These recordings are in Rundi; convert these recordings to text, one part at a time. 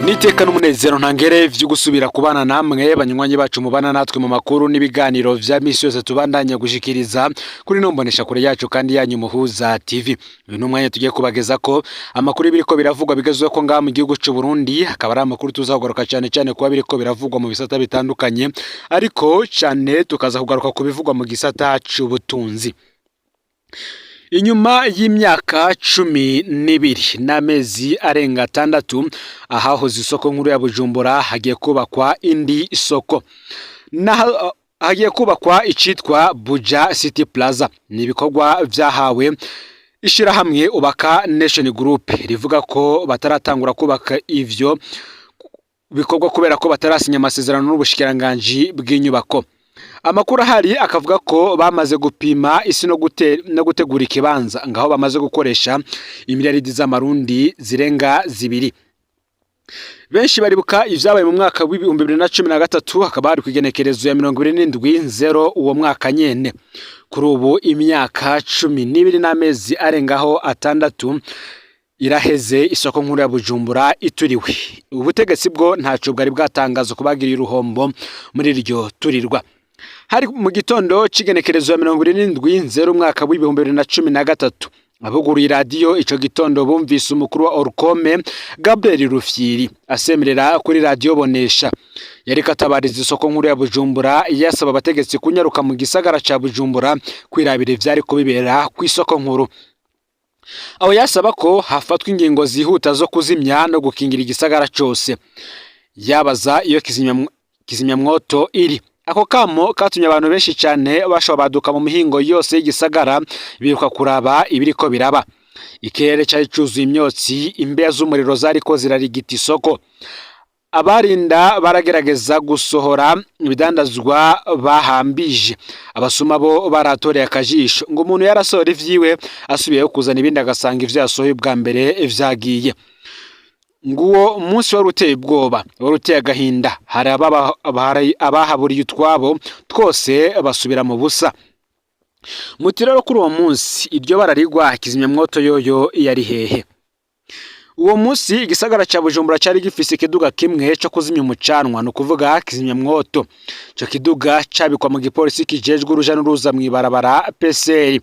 Niteka n'umunezero ntangere vyo gusubira kubana namwe banywanyi bacu mubana natwe mu makuru n'ibiganiro vya misi yose tubandanya gushikiriza kuri nombonesha kure yacu kandi yanyu muhuza TV. Uyu numwanya tugiye kubageza ko amakuru biriko biravugwa bigezwe ko ngaha mu gihugu c'u Burundi, akaba ari amakuru tuzagaruka cyane kuba biriko biravugwa mu bisata bitandukanye, ariko cyane tukaza kugaruka ku bivugwa mu gisata c'ubutunzi. Inyuma y'imyaka 12 n'amezi arenga 6 ahahoze isoko nkuru ya Bujumbura hagiye kubakwa indi soko. Hagiye kubakwa icitwa Buja City Plaza. Ni ibikorwa vyahawe ishirahamwe Ubaka Nation Group rivuga ko bataratangura kubaka ivyo bikorwa kubera ko batarasinya amasezerano n'ubushikiranganji bw'inyubako. Amakuru ahari akavuga ko bamaze gupima isi no gutegura ikibanza ngaho bamaze gukoresha imiliyaridi z'amarundi zirenga 2. Benshi baribuka ivyabaye mu mwaka wa 2013 hakaba hari kwigenekerezo ya 27 uwo mwaka nyene. Kuri ubu imyaka 12 n'amezi arengaho 6 iraheze isoko nkuru ya Bujumbura ituriwe. Ubutegetsi bwo ntaco bwari bwatangaza kubagira uruhombo muri iryo turirwa. Hari mu gitondo cigenekerezo ya 27 umwaka wa 2013 abuguru radio ico gitondo bumvise umukuru wa Orcome Gabriel Rufyiri asemerera kuri radio Bonesha yari katabariza isoko nkuru ya Bujumbura yasaba abategetsi kunyaruka mu gisagara ca Bujumbura kwirabire vyari kubibera ku isoko nkuru. Aho yasaba ko hafatwa ingingo zihuta zo kuzimya no gukingira igisagara cose, yabaza iyo kizimya mwoto iri. Ako kamo katumye abantu benshi cyane bashobaduka mu mihingo yose y'igisagara biruka kuraba ibiriko biraba. Ikirere cyari cyuzuye imyotsi, imbeya z'umuriro zariko zirarigita isoko. Abarinda baragerageza gusohora ibidandazwa bahambije. Abasuma bo baratoreye akajisho ngo umuntu yarasohora ivyiwe asubiyeyo kuzana ibindi agasanga ivyo yasohoye bwa mbere vyagiye. Nguwo munsi wari uteye ubwoba, wari uteye agahinda. Hari abahaburiye utwabo twose basubira mu busa. Mutirero kuri uwo munsi iryo bararigwa kizimyamwoto yoyo yari hehe? Uwo munsi igisagara ca Bujumbura cari gifise ikiduga kimwe cyo kuzimya umucanwa, no kuvuga kizimyamwoto. Cyo kiduga cabikwa mu gipolisi kijejwe uruja n'uruza mw'ibarabara PCR.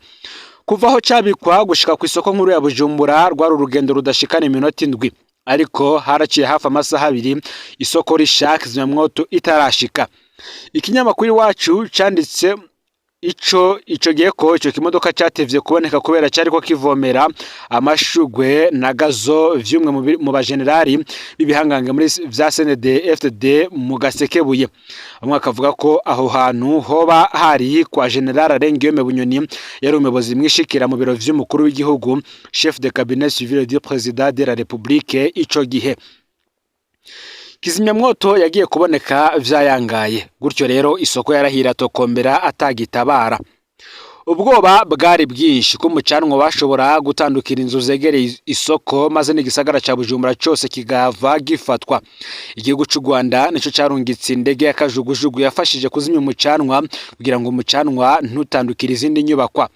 Kuva aho cabikwa gushika ku isoko nkuru ya Bujumbura rwari urugendo rudashikana iminota 7. Ariko haraciye hafi amasaha 2 isoko rishaka kizimyamwoto itarashika. Ikinyamakuru wacu canditse ico gihe ko ico kimodoka cyatevye kuboneka kubera cyariko kivomera amashugwe na gazo vyumwe mu bagenerali bibihangange muri vya CND FDD mu Gasekebuye. Bamwe akavuga ko aho hantu hoba hari kwa General Arengiyome Bunyoni yari umuyobozi mwishikira mu biro vy'umukuru w'igihugu, chef de cabinet civil du président de la République ico gihe. Kizimyamwoto yagiye kuboneka vyayangaye. Gutyo rero isoko yarahira tokombera atagitabara. Ubwoba bwari bwinshi ko umucanwa bashobora gutandukira inzu zegereye isoko maze n'igisagara ca Bujumbura cyose kigava gifatwa. Igihugu c'u Rwanda nico carungitse indege y'akajugujugu yafashije kuzimya umucanwa kugira ngo umucanwa ntutandukire izindi nyubakwa.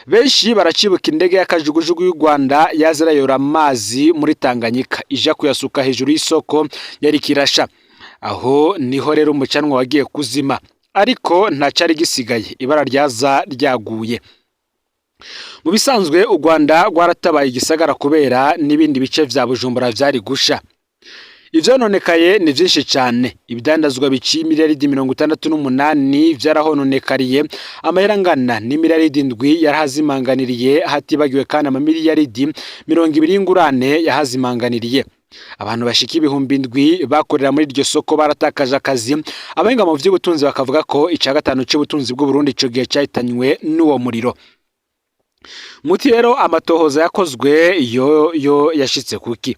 Benshi baracibuka indege y'akajugujugu y'u Rwanda yazirayora amazi muri Tanganyika ija kuyasuka hejuru y'isoko yari kirasha. Aho niho rero umucanwa wagiye kuzima, ariko ntacari gisigaye, ibara ryaza ryaguye. Mu bisanzwe u Rwanda rwaratabaye igisagara kubera n'ibindi bice vya Bujumbura vyari gusha. Ivyo nonekaye ni vyinshi cyane. Ibidandazwa biciye miliyaridi 68 vyarahononekariye, amahera ngana ni miliyaridi 7 yarahazimanganiriye, hatibagiwe kandi amamiliyaridi 20 ngurane yahazimanganiriye. Abantu bashika ibihumbi 7 bakorera muri iryo soko baratakaje akazi. Abenga mu vy'ubutunzi bakavuga ko ica gatanu c'ubutunzi bw'u Burundi ico gihe cyahitanywe n'uwo muriro. Muti rero amatohoza yakozwe yo yashitse kuki?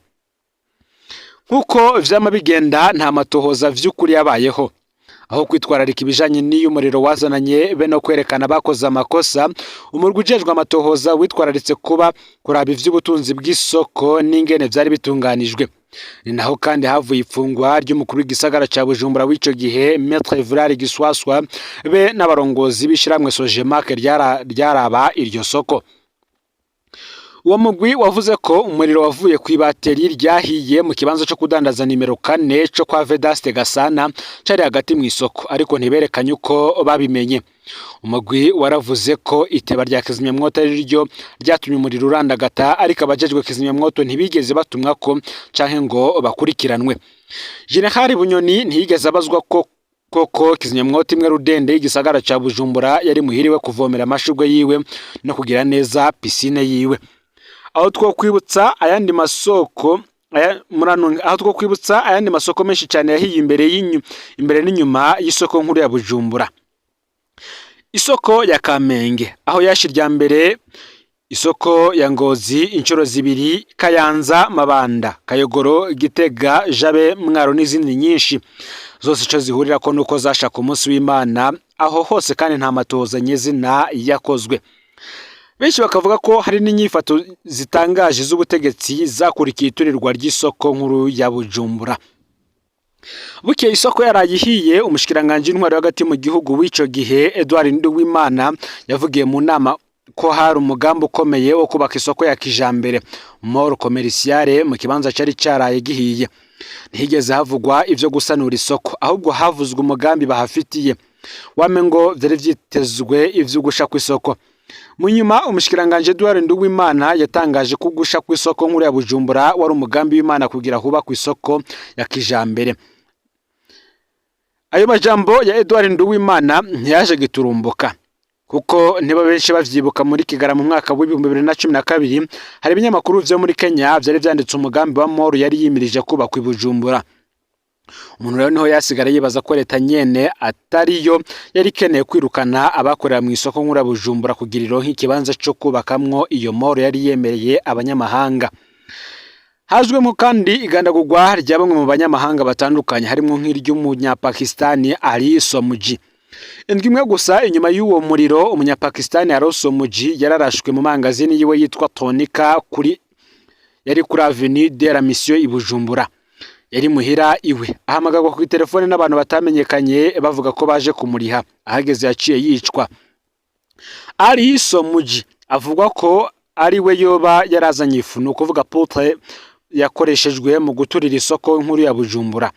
Nkuko vyama bigenda nta matohoza vy'ukuri yabayeho. Aho kwitwararika ibijanye n'iyo umuriro wazananye be no kwerekana bakoze amakosa, umurwi ujejwe amatohoza witwararitse kuba kuraba ivy'ubutunzi bw'isoko n'ingene vyari bitunganijwe. Ni naho kandi havuye ifungwa ry'umukuru w'igisagara ca Bujumbura w'ico gihe Maître Evrard Giswaswa be n'abarongozi bishiramwe Sojemak ryaraba iryo soko. uwo mugwi wavuze ko umuriro wavuye ku ibateri ryahiye mu kibanza cyo kudandaza nimero 4 cyo kwa Vedaste Gasana cari hagati mu isoko, ariko ntiberekanye uko babimenye. Umugwi waravuze ko iteba rya kizimyamwoto ari ryo ryatumye umuriro urandagata, ariko abajejwe kizimyamwoto ntibigeze batumwa ko canke ngo bakurikiranwe. General Bunyoni ntiyigeze abazwa koko kizimyamwoto imwe rudende y'igisagara ca Bujumbura yari muhiriwe kuvomera amashugwe yiwe no kugira neza piscine yiwe. Aho twokwibutsa ayandi masoko menshi cyane yahiye imbere n'inyuma y'isoko nkuru ya Bujumbura. Isoko ya Kamenge aho yashirya mbere, isoko ya Ngozi inshuro zibiri, Kayanza, Mabanda, Kayogoro, Gitega, Jabe, Mwaro n'izindi nyinshi zose ico zihurira ko nuko zashaka umunsi w'Imana, aho hose kandi nta matoza nyezina yakozwe. Benshi bakavuga ko hari n'inyifato zitangaje z'ubutegetsi zakurikiye iturirwa ry'isoko nkuru ya Bujumbura. Buke isoko yarayihiye, umushikiranganje intwari hagati mu gihugu w'ico gihe Edouard Nduwimana yavugiye mu nama ko hari umugambi ukomeye wo kubaka isoko ya kijambere Mall Commerciale mu kibanza cari caraye gihiye. Ntihigeze havugwa ivyo gusanura isoko, ahubwo havuzwe umugambi bahafitiye. Wamengo vyari vyitezwe ivyo gusha ku isoko. Munyuma umushikiranganje Edouard Nduwimana yatangaje ko gusha ku isoko nkuru ya Bujumbura wari umugambi w'Imana kugira huba ku isoko ya kijambere. Ayo majambo ya Edouard Nduwimana ntiyaje giturumbuka, kuko niba benshi bavyibuka muri Kigarama mu mwaka wa 2012 hari ibinyamakuru vyo muri Kenya vyari vyanditse umugambi wa Mall yari yimirije kuba ku Bujumbura. Umuntu rero niho yasigara yibaza ko leta nyene atariyo yari keneye kwirukana abakorera mu isoko nkuru ya Bujumbura kugira ironke ikibanza cyo kubakamwo iyo Mall yari yemereye abanyamahanga. Hajwemo kandi igandagurwa rya bamwe mu banyamahanga batandukanye harimo nk'iry'umunyapakistani Ali Somuji. Indwi imwe gusa inyuma y'uwo muriro, umunyapakistani Ali Somuji yararashwe mu mangazini yiwe yitwa Tonika yari kuri Avenue de la Mission i Bujumbura. Yari muhira iwe, ahamagagwa ku telefone n'abantu batamenyekanye bavuga ko baje kumuriha. Ahageze yaciye yicwa. Ali Somuji avugwa ko ari we yoba yarazanye ifu, no kuvuga potre yakoreshejwe mu guturira isoko nkuru ya Bujumbura.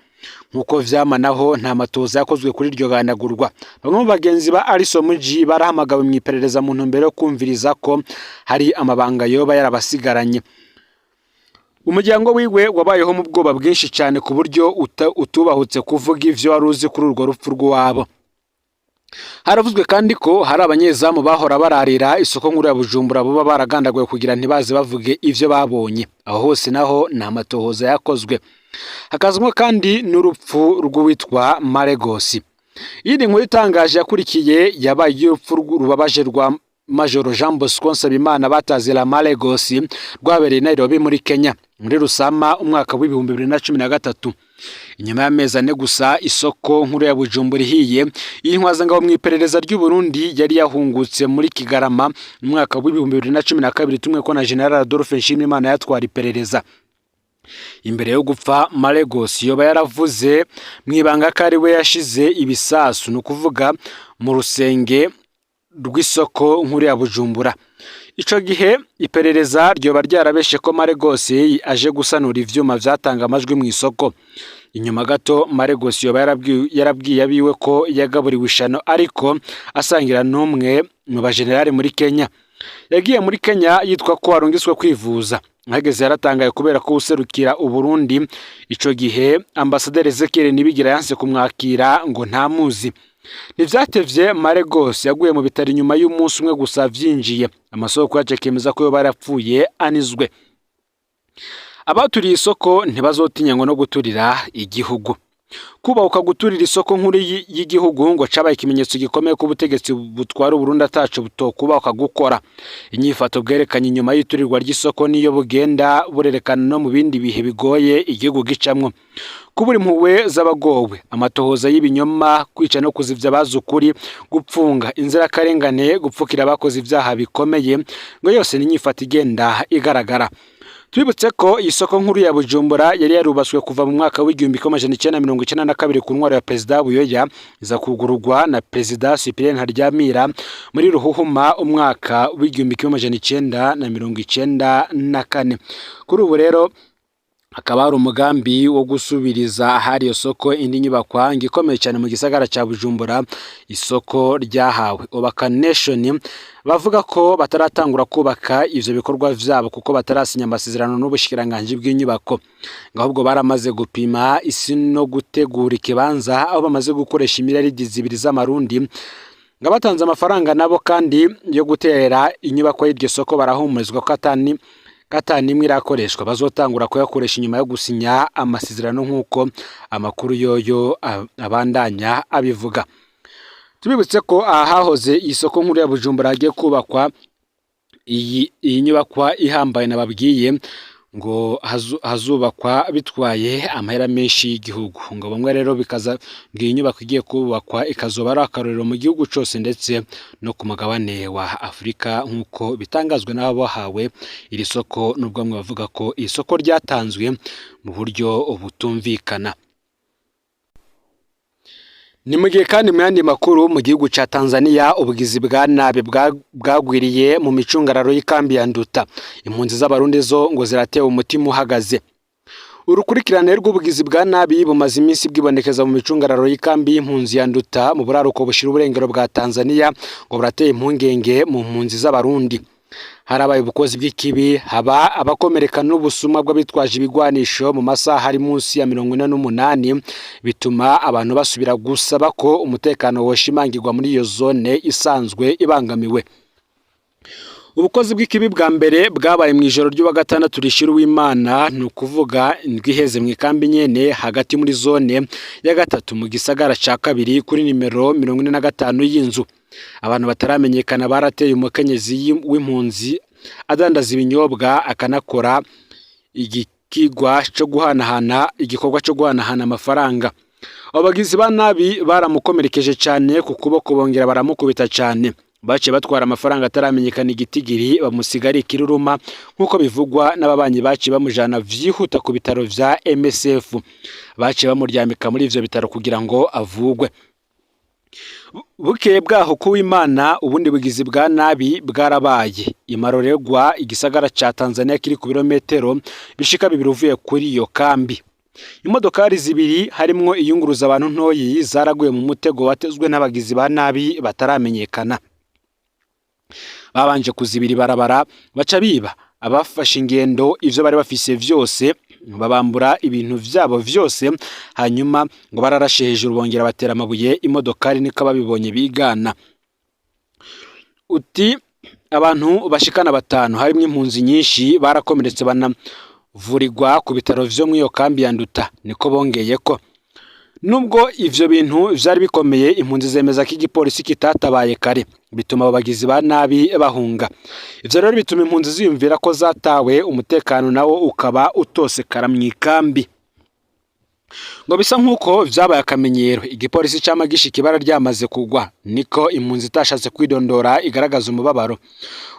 Nkuko vyamanaho nta matoza yakozwe kuri iryo ganagurwa. Bamwe mu bagenzi ba Ali Somuji barahamagawe mu iperereza mu ntumbero yo kumviriza ko hari amabanga yoba yarabasigaranye. Umuryango wiwe wabayeho mu bwoba bwinshi cyane ku buryo utubahutse kuvuga ivyo waruzi kuri urwo rupfu rwabo. Haravuzwe kandi ko hari abanyezamu bahora bararira isoko nkuru ya Bujumbura bo baragandaguye kugira ntibaze bavuge ivyo babonye. Aho hose naho nta matohoza yakozwe. Hakazumwa kandi n'urupfu rw'uwitwa Maregosi. Iyi nkuru itangaje yakurikiye yabaye urupfu rubabaje rwa Major Jean Bosco Nsabimana batazira Maregosi rwabereye Nairobi muri Kenya muri Rusama umwaka wa 2013. Inyuma y'amezi ane gusa isoko nkuru ya Bujumbura ihiye, iyi ntwazangabo mu iperereza ry'u Burundi yari yahungutse muri Kigarama mu mwaka wa 2012 tumwe ko na General Adolphe Nshimiyimana yatwara iperereza. Imbere yo gupfa Maregosi yoba yaravuze mwibanga ko ari we yashize ibisasu, no kuvuga mu rusenge rw'isoko nkuru ya Bujumbura. Ico gihe iperereza ryoba ryarabeshe ko Maregosi aje gusanura ivyuma vyatanga amajwi mu isoko. Inyuma gato Maregosi yoba yarabwiye abiwe ko yagaburiwe ishano, ariko asangira n'umwe mu bajenerali muri Kenya. Yagiye muri Kenya yitwa ko arungiswe kwivuza. Hageze yaratangaye kubera ko userukira u Burundi ico gihe Ambassadeur Ezekiel Nibigira yanse kumwakira ngo ntamuzi. Ntivyatevye Maregosi yaguye mu bitari nyuma y'umunsi umwe gusa vyinjiye. Amasoko yaje kemeza ko yoba yarapfuye anizwe. Abaturiye isoko ntibazotinya ngo no guturira igihugu. Kubahuka guturira isoko nkuru y'igihugu ngo cabaye ikimenyetso gikomeye ko ubutegetsi butwara u Burundi ataco butokubahuka gukora. Inyifato bwerekanye inyuma y'iturirwa ry'isoko niyo bugenda burerekana no mu bindi bihe bigoye igihugu gicamwo. Kubura impuhwe z'abagowe, amatohoza y'ibinyoma, kwica no kuzivya bazukuri, gupfunga inzira karengane, gupfukira abakoze ivyaha bikomeye, ngo yose ni inyifato igenda igaragara. Twibutse ko isoko nkuru ya Bujumbura yari yarubatswe kuva mu mwaka w'igihumbi kimwe amajana icenda mirongo icenda na kabiri ku ntwaro ya Perezida Buyoya, iza kugururwa na Perezida Cyprien Ntaryamira muri Ruhuhuma umwaka w'igihumbi kimwe amajana icenda na mirongo icenda na kane. Kuri ubu rero hakaba hari umugambi wo gusubiriza ahari iyo soko indi nyubakwa ikomeye cyane mu gisagara cya Bujumbura, isoko ryahawe Obaka Nation. Bavuga ko bataratangura kubaka ivyo bikorwa vyabo kuko batarasinya amasezerano n'ubushikiranganje bw'inyubako, ahubwo baramaze gupima isi no gutegura ikibanza, aho bamaze gukoresha imiriyaridi 2 z'amarundi. Ngabatanze amafaranga nabo kandi yo gutera inyubako y'iryo soko barahumurizwa ko katani imwe irakoreshwa, bazotangura kuyakoresha inyuma yo gusinya amasezerano nk'uko amakuru yoyo abandanya abivuga. Tubibutse ko ahahoze isoko nkuru ya Bujumbura hagiye kubakwa iyi nyubakwa ihambaye nababwiye ngo hazubakwa bitwaye amahera menshi y'igihugu, ngo bamwe rero bikaza bwiye inyubako igiye kubakwa ikazoba ari akarorero mu gihugu cyose ndetse no ku mugabane wa Afurika nk'uko bitangazwe n'abo bahawe iri soko, nubwo bamwe bavuga ko iri soko ryatanzwe mu buryo butumvikana. Ni mu gihe kandi mu yandi makuru mu gihugu ca Tanzania ubugizi bwa nabi bwagwiriye mu micungararo y'ikambi ya Nduta. Impunzi z'abarundi zo ngo ziratewe umutima uhagaze. Urukurikirane rw'ubugizi bwa nabi bumaze iminsi bwibonekeza mu micungararo y'ikambi y'impunzi ya Nduta mu buraruko bushira uburengero bwa Tanzania, ngo burateye impungenge mu mpunzi z'abarundi. Harabaye ubukozi bw'ikibi, haba abakomereka n'ubusuma bw'abitwaje ibigwanisho mu masaha hari munsi ya 48, bituma abantu basubira gusaba ko umutekano woshimangirwa muri iyo zone isanzwe ibangamiwe. Ubukozi bw'ikibi bwa mbere bwabaye mu ijoro ry'uwa gatandatu rishira w'Imana, ni ukuvuga indwi iheze mu ikambi nyene hagati muri zone ya gatatu mu gisagara ca kabiri kuri nimero 45 y'inzu. Abantu bataramenyekana barateye umukenyezi w'impunzi adandaza ibinyobwa akanakora igikorwa cyo guhanahana amafaranga. Abagizi ba nabi baramukomerekeje cyane ku kuboko, bongera baramukubita cyane. Bace batwara amafaranga ataramenyekana igitigiri, bamusigara ikiruruma nk'uko bivugwa n'ababanyi. Bace bamujana vyihuta ku bitaro vya MSF, bace bamuryamika muri ivyo bitaro kugira ngo avugwe. Bukeye bwaho kuw'Imana ubundi bugizi bwa nabi bwarabaye Imaroregwa, igisagara ca Tanzania kiri ku birometero bishika 2 uvuye kuri iyo kambi. Imodokari zibiri harimwo iyunguruza abantu ntoyi zaraguye mu mutego watezwe n'abagizi ba nabi bataramenyekana. Babanje kuzibira barabara baca biba abafashe ingendo ivyo bari bafise vyose, babambura ibintu vyabo vyose, hanyuma ngo bararashe hejuru bongera batera amabuye imodokari, niko babibonye bigana. Uti abantu bashikana 5 harimo impunzi nyinshi barakomeretse banavurirwa ku bitaro vyo mu iyo kambi ya Nduta, niko bongeye ko. Nubwo ivyo bintu vyari bikomeye, impunzi zemeza ko igipolisi kitatabaye kare, bituma abagizi ba nabi bahunga. Ivyo rero bituma impunzi ziyumvira ko zatawe, umutekano nawo ukaba utosekara mu ikambi. Ngo bisa nk'uko vyabaye akamenyero, igipolisi cyamagisha ikibara ryamaze kugwa, niko impunzi itashatse kwidondora igaragaza umubabaro.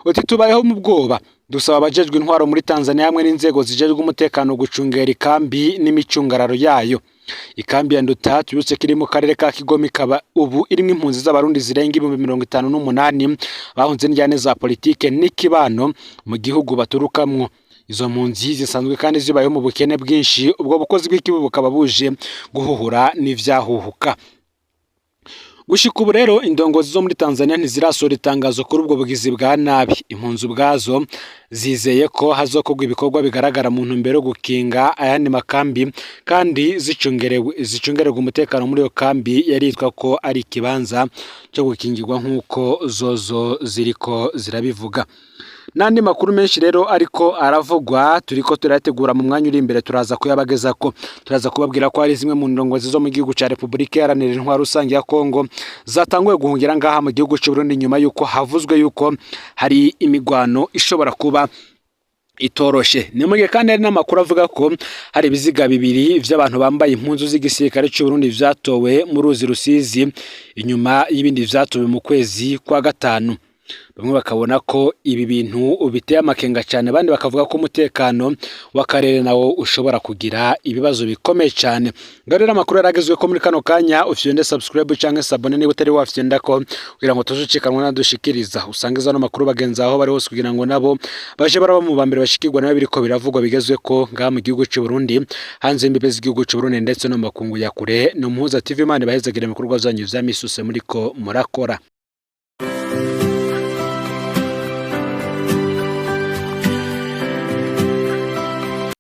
Uti tubayeho mu bwoba, dusaba abajejwe intwaro muri Tanzania hamwe n'inzego zijejwe umutekano gucungera ikambi n'imicungararo yayo. Ikambi ya Nduta tubutse kiri mu karere ka Kigoma, ikaba ubu irimo impunzi z'abarundi zirenga 58 bahunze n'injyane za politike n'ikibano mu gihugu baturukamwo. Izo mpunzi zisanzwe kandi zibayeho mu bukene bwinshi, ubwo bukozi bw'ikibi bukaba buje guhuhura n'ivyahuhuka. Gushika ubu rero indongozi zo muri Tanzania ntizirasora itangazo kuri ubwo bugizi bwa nabi. Impunzi ubwazo zizeye ko hazokorwa ibikorwa bigaragara mu ntumbero yo gukinga ayandi makambi, kandi zicungererwa umutekano muri iyo kambi yaritwa ko ari ikibanza cyo gukingirwa nk'uko zozo ziriko zirabivuga. Nandi makuru menshi rero ariko aravugwa, turiko turategura mu mwanya uri imbere turaza kuyabageza ko. Turaza kubabwira ko hari zimwe mu ndongozi zo mu gihugu ca Republika Iharanira Intwaro Rusange ya Kongo zatanguye guhungira ngaha mu gihugu cy'u Burundi, nyuma yuko havuzwe yuko hari imigwano ishobora kuba itoroshe. Ni mugihe kandi hari n'amakuru avuga ko hari ibiziga bibiri vy'abantu bambaye impunzu z'igisirikare cy'u Burundi vyatowe mu ruzi Rusizi, inyuma y'ibindi vyatowe mu kwezi kwa gatanu. bamwe bakabona ko ibi bintu biteye amakenga cyane, abandi bakavuga ko umutekano w'akarere nawo ushobora kugira ibibazo bikomeye cyane. Ngaho rero amakuru yaragezwe ko muri kano kanya ufite subscribe cyangwa sabone niba utari wafite ko kugira ngo tuzucikanwa nadushikiriza usange zano makuru bagenza aho bari hose kugira ngo nabo baje baraba mu bambere bashikirwa nabe biriko biravugwa bigezwe ko ngaha mu gihugu cy'u Burundi, hanze y'imbibe z'igihugu cy'u Burundi ndetse no makungu ya kure. No Muhuza TV Imana bahezagire mu bikorwa byanyu vya misuse muriko murakora.